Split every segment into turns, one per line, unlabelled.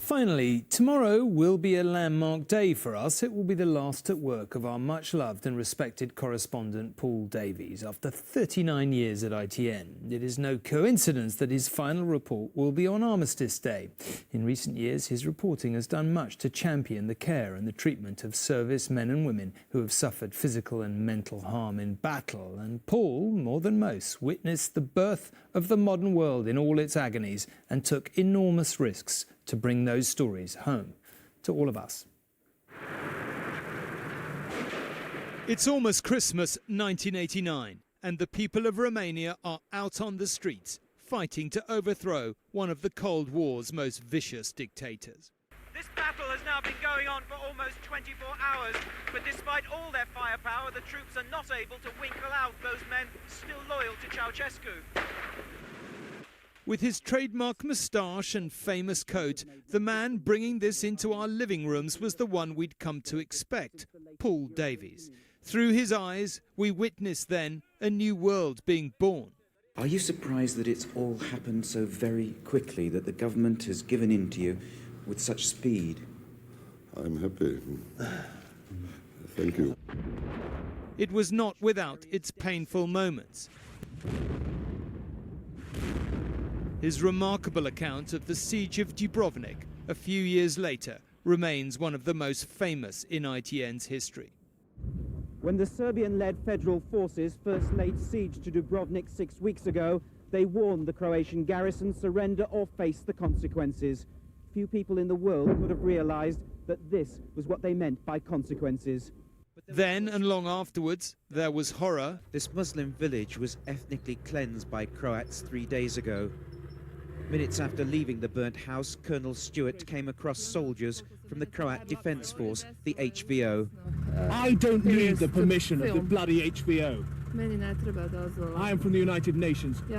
Finally, tomorrow will be a landmark day for us. It will be the last at work of our much-loved and respected correspondent Paul Davies. After 39 years at ITN, it is no coincidence that his final report will be on Armistice Day. In recent years, his reporting has done much to champion the care and the treatment of service men and women who have suffered physical and mental harm in battle. And Paul, more than most, witnessed the birth of the modern world in all its agonies and took enormous risks to bring those stories home to all of us. It's almost Christmas 1989 and the people of Romania are out on the streets fighting to overthrow one of the Cold War's most vicious dictators.
This battle has now been going on for almost 24 hours, but despite all their firepower, the troops are not able to winkle out those men still loyal to Ceausescu.
With his trademark moustache and famous coat, the man bringing this into our living rooms was the one we'd come to expect, Paul Davies. Through his eyes, we witnessed then a new world being born.
Are you surprised that it's all happened so very quickly, that the government has given in to you with such speed?
I'm happy. Thank you.
It was not without its painful moments. His remarkable account of the siege of Dubrovnik a few years later remains one of the most famous in ITN's history.
When the Serbian-led federal forces first laid siege to Dubrovnik 6 weeks ago, they warned the Croatian garrison surrender or face the consequences. Few people in the world could have realized that this was what they meant by consequences.
Then and long afterwards, there was horror.
This Muslim village was ethnically cleansed by Croats 3 days ago. Minutes after leaving the burnt house, Colonel Stewart came across soldiers from the Croat Defence Force, the HVO.
I don't need the permission of the bloody HVO. I am from the United Nations. And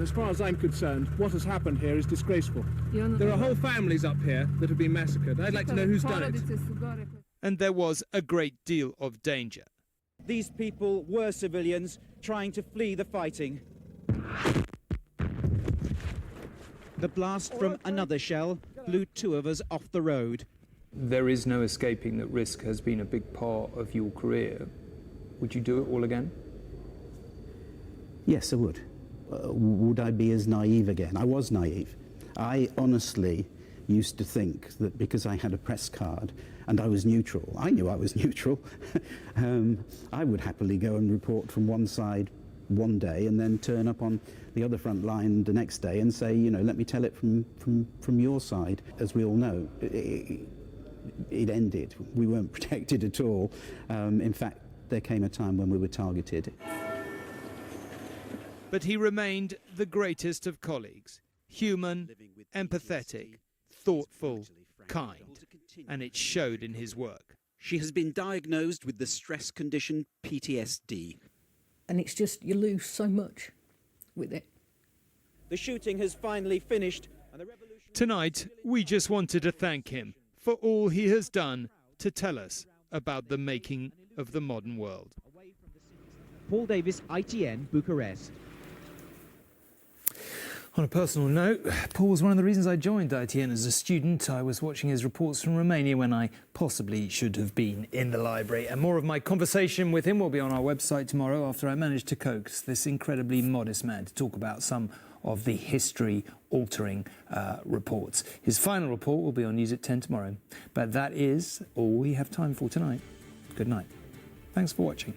as far as I'm concerned, what has happened here is disgraceful. There are whole families up here that have been massacred. I'd like to know who's done it.
And there was a great deal of danger.
These people were civilians trying to flee the fighting. The blast from another shell blew 2 of us off the road.
There is no escaping that risk has been a big part of your career. Would you do it all again?
Yes, I would. Would I be as naive again? I was naive. I honestly used to think that because I had a press card and I was neutral, I knew I was neutral, I would happily go and report from one side one day and then turn up on the other front line the next day and say, you know, let me tell it from your side. As we all know, it ended. We weren't protected at all. In fact, there came a time when we were targeted.
But he remained the greatest of colleagues, human, empathetic, thoughtful, kind, and it showed in his work.
She has been diagnosed with the stress condition PTSD.
And it's just, you lose so much with it.
The shooting has finally finished. And the revolution...
Tonight, we just wanted to thank him for all he has done to tell us about the making of the modern world.
Paul Davies, ITN, Bucharest.
On a personal note, Paul was one of the reasons I joined ITN as a student. I was watching his reports from Romania when I possibly should have been in the library. And more of my conversation with him will be on our website tomorrow after I managed to coax this incredibly modest man to talk about some of the history-altering reports. His final report will be on News at 10 tomorrow. But that is all we have time for tonight. Good night. Thanks for watching.